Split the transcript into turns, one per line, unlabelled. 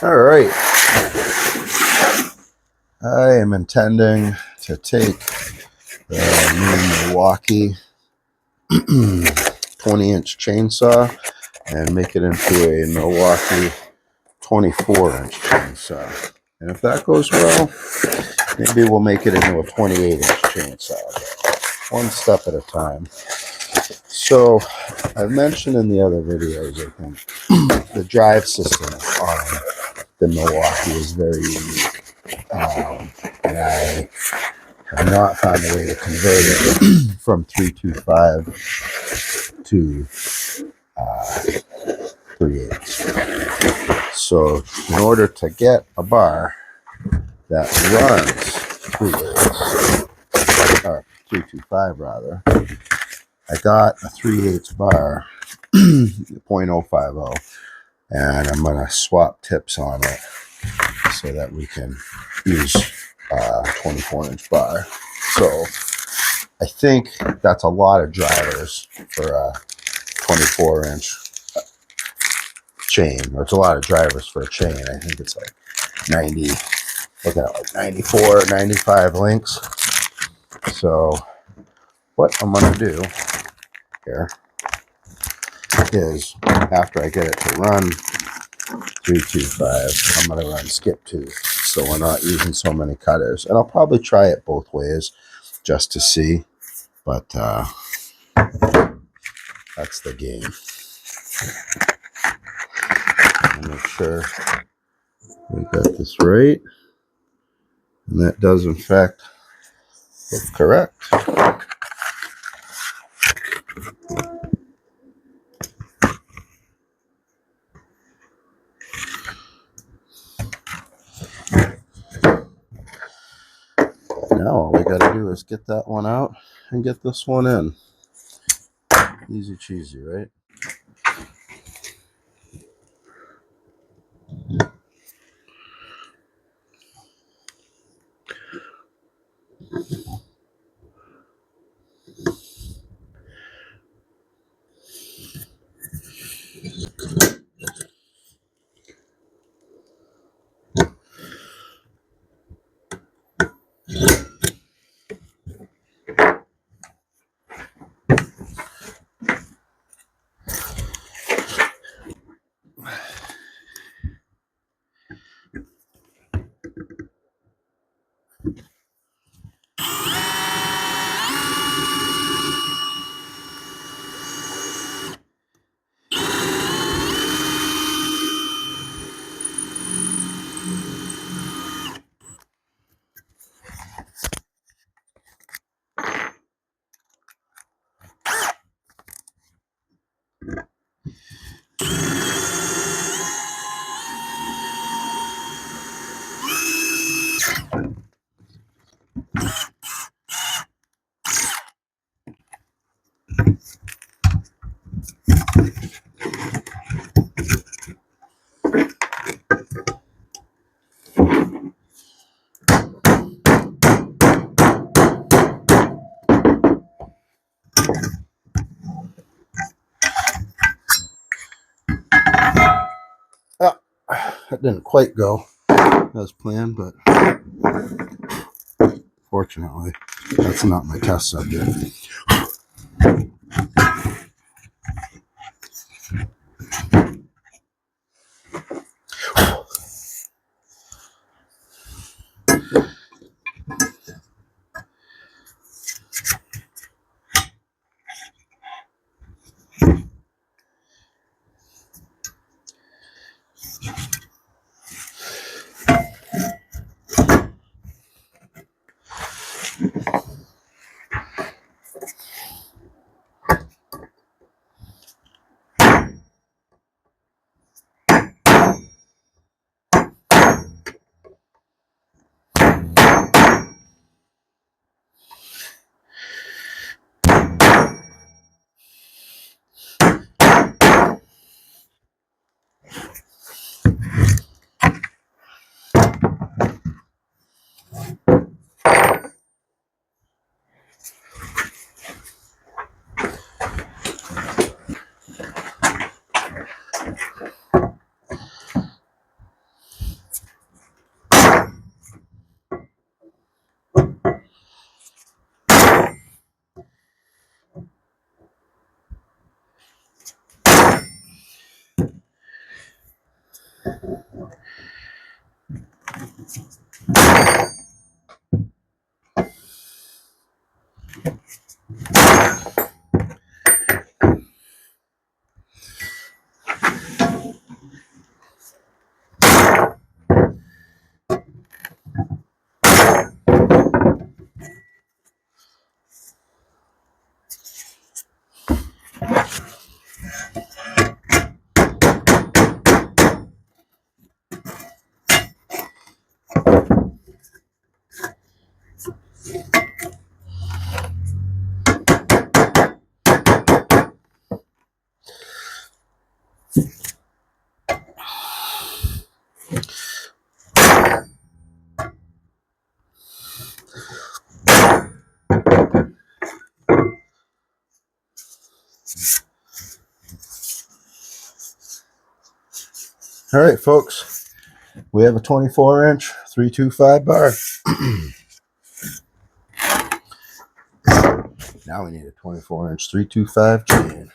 All right. I am intending to take the new Milwaukee 20-inch chainsaw and make it into a Milwaukee 24-inch chainsaw. And if that goes well, maybe we'll make it into a 28-inch chainsaw. One step at a time. So, I've mentioned in the other videos, I think, the drive system on the Milwaukee is very unique. And I have not found a way to convert it from 325 to 3/8. So, in order to get a bar that runs 3/8, or 325 rather, I got a 3/8 bar, 0.050, and I'm going to swap tips on it so that we can use a 24-inch bar. So I think that's a lot of drivers for a 24-inch chain, or it's a lot of drivers for a chain. I think it's like 90, looking at like 94, 95 links. So what I'm going to do here is, after I get it to run 325, I'm going to run skip tooth, so we're not using so many cutters. And I'll probably try it both ways just to see, but that's the game. I'll make sure we got this right, and that does in fact look correct. Now all we got to do is get that one out and get this one in. Easy cheesy, right? Oh, that didn't quite go as planned, but fortunately, that's not my test subject. All right, folks, we have a 24-inch 325 bar. Now we need a 24-inch 325 chain.